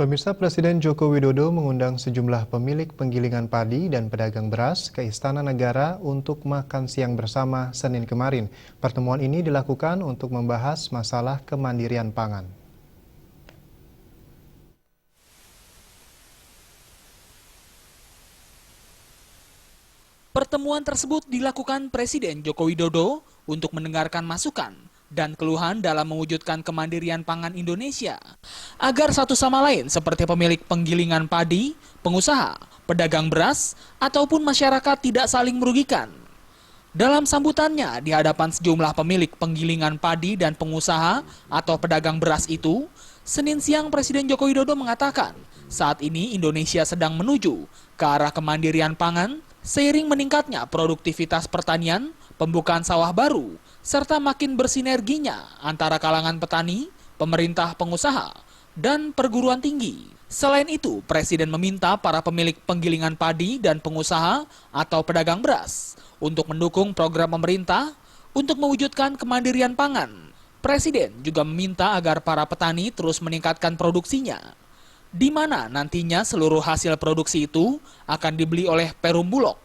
Pemirsa, Presiden Joko Widodo mengundang sejumlah pemilik penggilingan padi dan pedagang beras ke Istana Negara untuk makan siang bersama Senin kemarin. Pertemuan ini dilakukan untuk membahas masalah kemandirian pangan. Pertemuan tersebut dilakukan Presiden Joko Widodo untuk mendengarkan masukan dan keluhan dalam mewujudkan kemandirian pangan Indonesia, agar satu sama lain seperti pemilik penggilingan padi, pengusaha, pedagang beras, ataupun masyarakat tidak saling merugikan. Dalam sambutannya di hadapan sejumlah pemilik penggilingan padi dan pengusaha atau pedagang beras itu, Senin siang Presiden Joko Widodo mengatakan saat ini Indonesia sedang menuju ke arah kemandirian pangan seiring meningkatnya produktivitas pertanian, pembukaan sawah baru, serta makin bersinerginya antara kalangan petani, pemerintah, pengusaha, dan perguruan tinggi. Selain itu, Presiden meminta para pemilik penggilingan padi dan pengusaha atau pedagang beras untuk mendukung program pemerintah untuk mewujudkan kemandirian pangan. Presiden juga meminta agar para petani terus meningkatkan produksinya, di mana nantinya seluruh hasil produksi itu akan dibeli oleh Perum Bulog.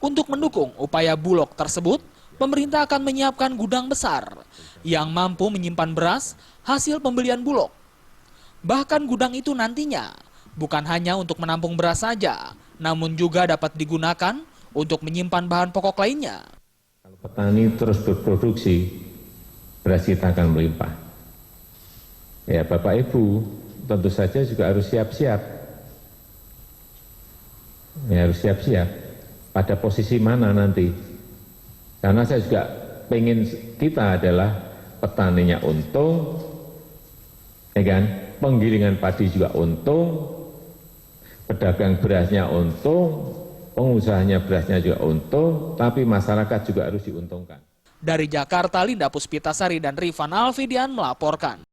Untuk mendukung upaya Bulog tersebut, pemerintah akan menyiapkan gudang besar yang mampu menyimpan beras hasil pembelian Bulog. Bahkan gudang itu nantinya bukan hanya untuk menampung beras saja, namun juga dapat digunakan untuk menyimpan bahan pokok lainnya. Kalau petani terus berproduksi, beras kita akan melimpah. Ya, Bapak Ibu tentu saja juga harus siap-siap. Ya, harus siap-siap. Pada posisi mana nanti? Karena saya juga pengen kita adalah petaninya untung, ya kan? Penggilingan padi juga untung, pedagang berasnya untung, pengusahanya berasnya juga untung, tapi masyarakat juga harus diuntungkan. Dari Jakarta, Linda Puspitasari dan Rifan Alfidian melaporkan.